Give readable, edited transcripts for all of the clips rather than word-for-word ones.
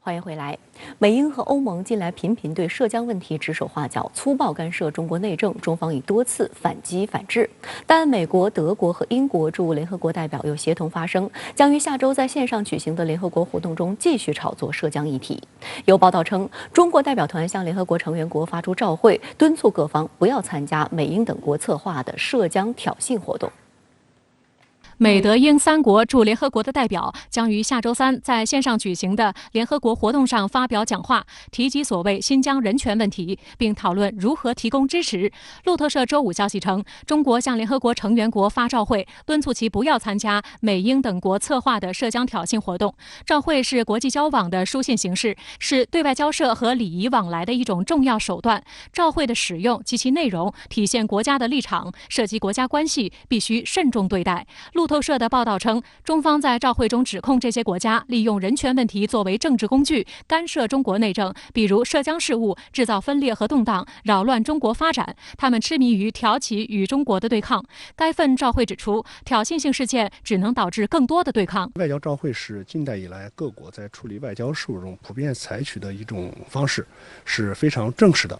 欢迎回来。美英和欧盟近来频频对涉疆问题指手画脚，粗暴干涉中国内政，中方已多次反击反制。但美国、德国和英国驻联合国代表又协同发声，将于下周在线上举行的联合国活动中继续炒作涉疆议题。有报道称，中国代表团向联合国成员国发出照会，敦促各方不要参加美英等国策划的涉疆挑衅活动。美德英三国驻联合国的代表将于下周三在线上举行的联合国活动上发表讲话，提及所谓新疆人权问题，并讨论如何提供支持。路透社周五消息称，中国向联合国成员国发照会，敦促其不要参加美英等国策划的涉疆挑衅活动。照会是国际交往的书信形式，是对外交涉和礼仪往来的一种重要手段。照会的使用及其内容体现国家的立场，涉及国家关系，必须慎重对待。路透社的报道称，中方在照会中指控这些国家利用人权问题作为政治工具，干涉中国内政，比如涉疆事务，制造分裂和动荡，扰乱中国发展。他们痴迷于挑起与中国的对抗。该份照会指出，挑衅性事件只能导致更多的对抗。外交照会是近代以来各国在处理外交事务中普遍采取的一种方式，是非常正式的。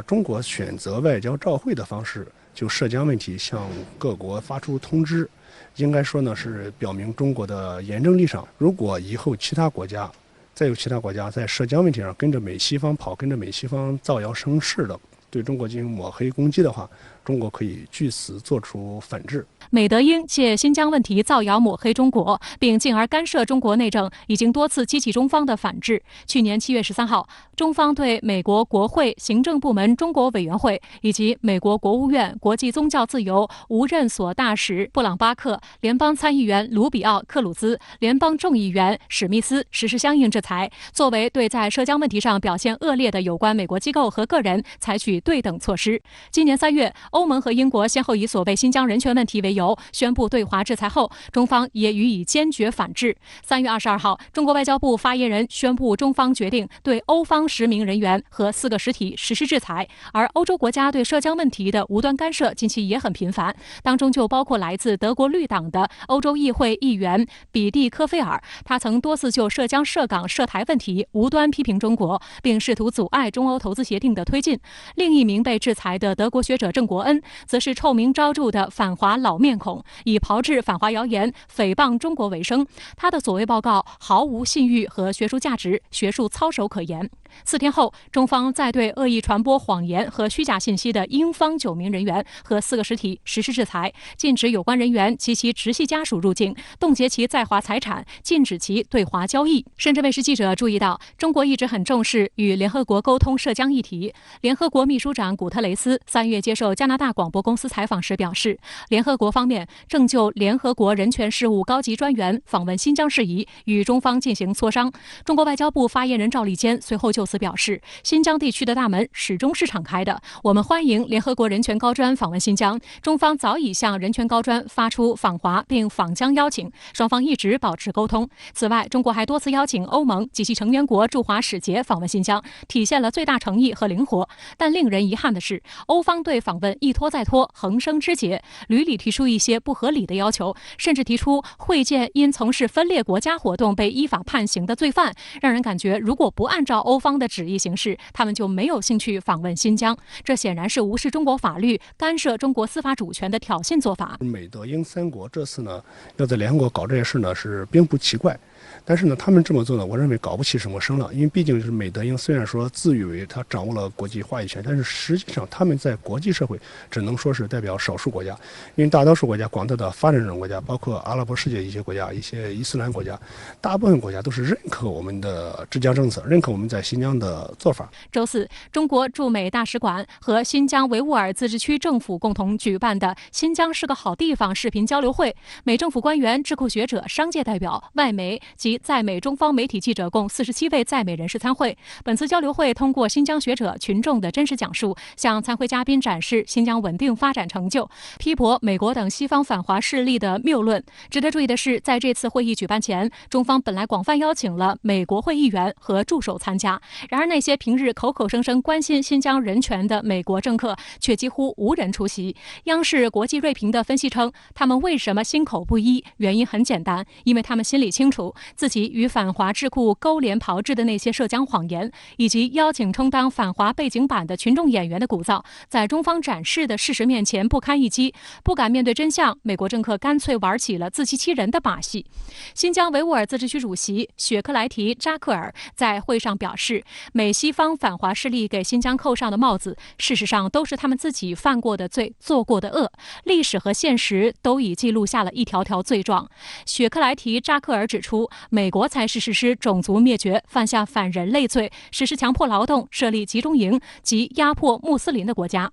中国选择外交照会的方式，就涉疆问题向各国发出通知，应该说呢是表明中国的严正立场。如果以后再有其他国家在涉疆问题上跟着美西方跑，跟着美西方造谣生事的，对中国进行抹黑攻击的话，中国可以据此做出反制。美德英借新疆问题造谣抹黑中国，并进而干涉中国内政，已经多次激起中方的反制。去年7月13号，中方对美国国会行政部门中国委员会以及美国国务院国际宗教自由无任所大使布朗巴克、联邦参议员卢比奥·克鲁兹、联邦众议员史密斯实施相应制裁，作为对在涉疆问题上表现恶劣的有关美国机构和个人采取对等措施。今年3月，欧盟和英国先后以所谓新疆人权问题为由宣布对华制裁后，中方也予以坚决反制。3月22号，中国外交部发言人宣布，中方决定对欧方10名人员和4个实体实施制裁。而欧洲国家对涉疆问题的无端干涉近期也很频繁，当中就包括来自德国绿党的欧洲议会议员比蒂科菲尔，他曾多次就涉疆、涉港、涉台问题无端批评中国，并试图阻碍中欧投资协定的推进。另一名被制裁的德国学者郑国恩，则是臭名昭著的反华老面孔，以炮制反华谣言、诽谤中国为生。他的所谓报告毫无信誉和学术价值，学术操守可言。4天后，中方再对恶意传播谎言和虚假信息的英方9名人员和4个实体实施制裁，禁止有关人员及其直系家属入境，冻结其在华财产，禁止其对华交易。深圳卫视记者注意到，中国一直很重视与联合国沟通涉疆议题。联合国秘书长古特雷斯3月接受加拿大广播公司采访时表示，联合国方面正就联合国人权事务高级专员访问新疆事宜与中方进行磋商。中国外交部发言人赵立坚随后就此表示，新疆地区的大门始终是敞开的，我们欢迎联合国人权高专访问新疆，中方早已向人权高专发出访华并访疆邀请，双方一直保持沟通。此外，中国还多次邀请欧盟及其成员国驻华使节访问新疆，体现了最大诚意和灵活。但令人遗憾的是，欧方对访问一拖再拖，横生枝节，屡屡提出一些不合理的要求，甚至提出会见因从事分裂国家活动被依法判刑的罪犯，让人感觉如果不按照欧方的旨意行事，他们就没有兴趣访问新疆。这显然是无视中国法律、干涉中国司法主权的挑衅做法。美德英三国这次呢，要在联合国搞这些事呢，是并不奇怪。但是呢，他们这么做呢，我认为搞不起什么声浪，因为毕竟是美德英虽然说自以为他掌握了国际话语权，但是实际上他们在国际社会只能说是代表少数国家，因为大多数国家、广大的发展中国家，包括阿拉伯世界一些国家、一些伊斯兰国家，大部分国家都是认可我们的治疆政策，认可我们在新疆的做法。周四，中国驻美大使馆和新疆维吾尔自治区政府共同举办的“新疆是个好地方”视频交流会，美政府官员、智库学者、商界代表、外媒及在美中方媒体记者共47位在美人士参会。本次交流会通过新疆学者群众的真实讲述，向参会嘉宾展示新疆稳定发展成就，批驳美国等西方反华势力的谬论。值得注意的是，在这次会议举办前，中方本来广泛邀请了美国会议员和助手参加，然而那些平日口口声声关心新疆人权的美国政客却几乎无人出席。央视国际锐评的分析称，他们为什么心口不一？原因很简单，因为他们心里清楚，自己与反华智库勾连炮制的那些涉疆谎言，以及邀请充当反华背景板的群众演员的鼓噪，在中方展示的事实面前不堪一击，不敢面对真相，美国政客干脆玩起了自欺欺人的把戏。新疆维吾尔自治区主席雪克莱提扎克尔在会上表示，美西方反华势力给新疆扣上的帽子，事实上都是他们自己犯过的罪、做过的恶，历史和现实都已记录下了一条条罪状。雪克莱提扎克尔指出，美国才是实施种族灭绝、犯下反人类罪、实施强迫劳动、设立集中营及压迫穆斯林的国家。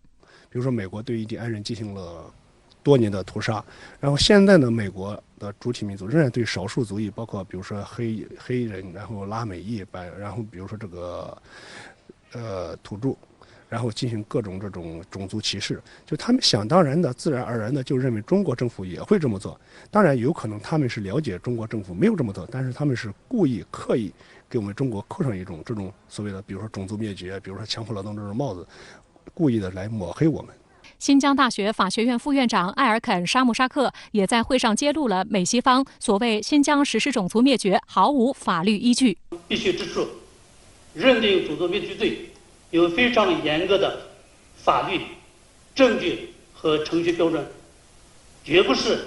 比如说，美国对印第安人进行了多年的屠杀，然后现在呢，美国的主体民族仍然对少数族裔，包括比如说黑人，然后拉美裔白，然后比如说这个土著，然后进行各种这种种族歧视，就他们想当然的、自然而然的就认为中国政府也会这么做。当然，有可能他们是了解中国政府没有这么做，但是他们是故意刻意给我们中国扣上一种这种所谓的，比如说种族灭绝，比如说强迫劳动这种帽子，故意的来抹黑我们。新疆大学法学院副院长艾尔肯·沙木沙克也在会上揭露了美西方所谓新疆实施种族灭绝毫无法律依据。必须指出，认定种族灭绝罪有非常严格的法律、证据和程序标准，绝不是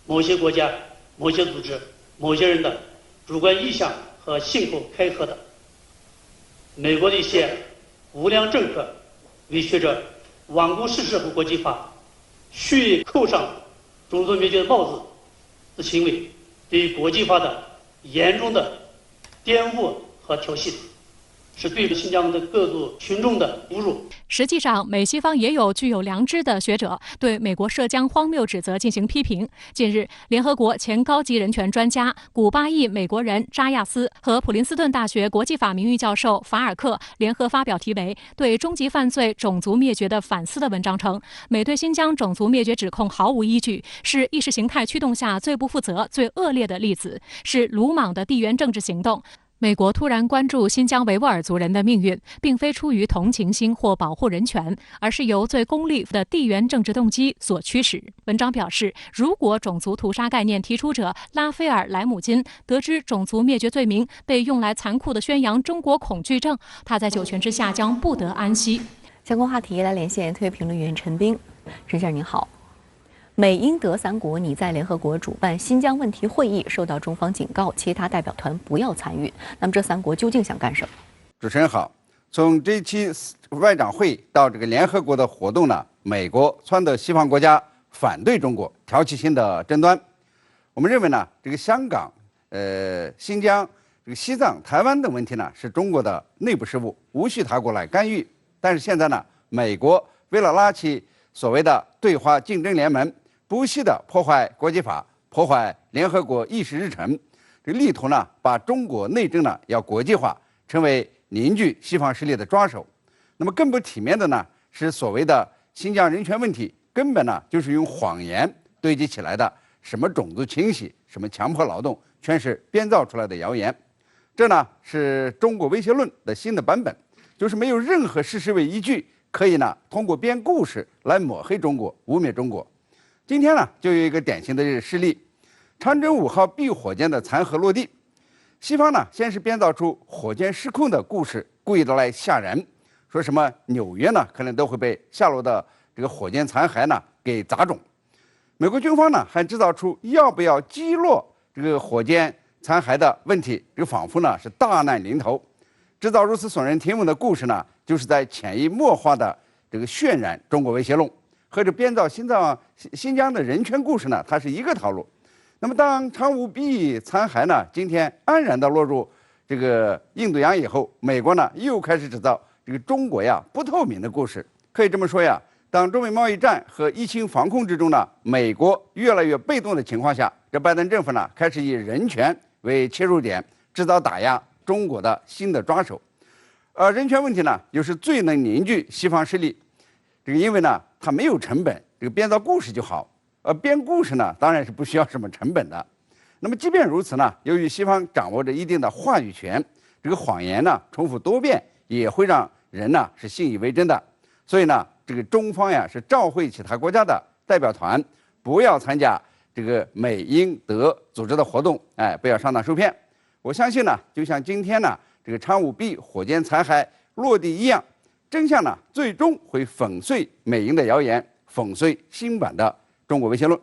某些国家、某些组织、某些人的主观意向和信口开河的。美国的一些无良政客为学者罔顾事实和国际法，蓄意扣上种族灭绝的帽子的行为，对于国际法的严重的颠覆和挑衅，是对新疆的各族群众的侮辱。实际上，美西方也有具有良知的学者对美国涉疆荒谬指责进行批评。近日，联合国前高级人权专家、古巴裔美国人扎亚斯和普林斯顿大学国际法名誉教授法尔克联合发表题为《对终极犯罪种族灭绝的反思》的文章称，美对新疆种族灭绝指控毫无依据，是意识形态驱动下最不负责、最恶劣的例子，是鲁莽的地缘政治行动。美国突然关注新疆维吾尔族人的命运，并非出于同情心或保护人权，而是由最功利的地缘政治动机所驱使。文章表示，如果种族屠杀概念提出者拉斐尔·莱姆金得知种族灭绝罪名被用来残酷地宣扬中国恐惧症，他在九泉之下将不得安息。相关话题来连线特约评论员陈斌。陈先生您好。美英德三国拟在联合国主办新疆问题会议，受到中方警告，其他代表团不要参与。那么这三国究竟想干什么？主持人好，从这期外长会到这个联合国的活动呢，美国撺掇西方国家反对中国，挑起新的争端。我们认为呢，这个香港、新疆、这个西藏、台湾等问题呢，是中国的内部事务，无需他国来干预。但是现在呢，美国为了拉起所谓的对华竞争联盟，不惜的破坏国际法，破坏联合国议事日程，这个力图呢，把中国内政呢要国际化，成为凝聚西方势力的抓手。那么更不体面的呢，是所谓的新疆人权问题，根本呢就是用谎言堆积起来的，什么种族清洗，什么强迫劳动，全是编造出来的谣言。这呢是中国威胁论的新的版本，就是没有任何事实为依据，可以呢通过编故事来抹黑中国，污蔑中国。今天呢，就有一个典型的事例，长征5号 B 火箭的残骸落地，西方呢先是编造出火箭失控的故事，故意的来吓人，说什么纽约呢可能都会被下落的这个火箭残骸呢给砸中。美国军方呢还制造出要不要击落这个火箭残骸的问题，这个仿佛呢是大难临头。制造如此耸人听闻的故事呢，就是在潜移默化的这个渲染中国威胁论。和这编造新疆的人权故事呢，它是一个套路。那么，当长5 B 残骸呢今天安然的落入这个印度洋以后，美国呢又开始制造这个中国呀不透明的故事。可以这么说呀，当中美贸易战和疫情防控之中呢，美国越来越被动的情况下，这拜登政府呢开始以人权为切入点，制造打压中国的新的抓手。人权问题呢，又是最能凝聚西方势力。这个因为呢，它没有成本，这个编造故事就好。编故事呢，当然是不需要什么成本的。那么即便如此呢，由于西方掌握着一定的话语权，这个谎言呢重复多遍，也会让人呢是信以为真的。所以呢，这个中方呀是召会其他国家的代表团，不要参加这个美英德组织的活动，不要上当受骗。我相信呢，就像今天呢这个昌5 B 火箭残骸落地一样，真相呢最终会粉碎美英的谣言，粉碎新版的中国威胁论。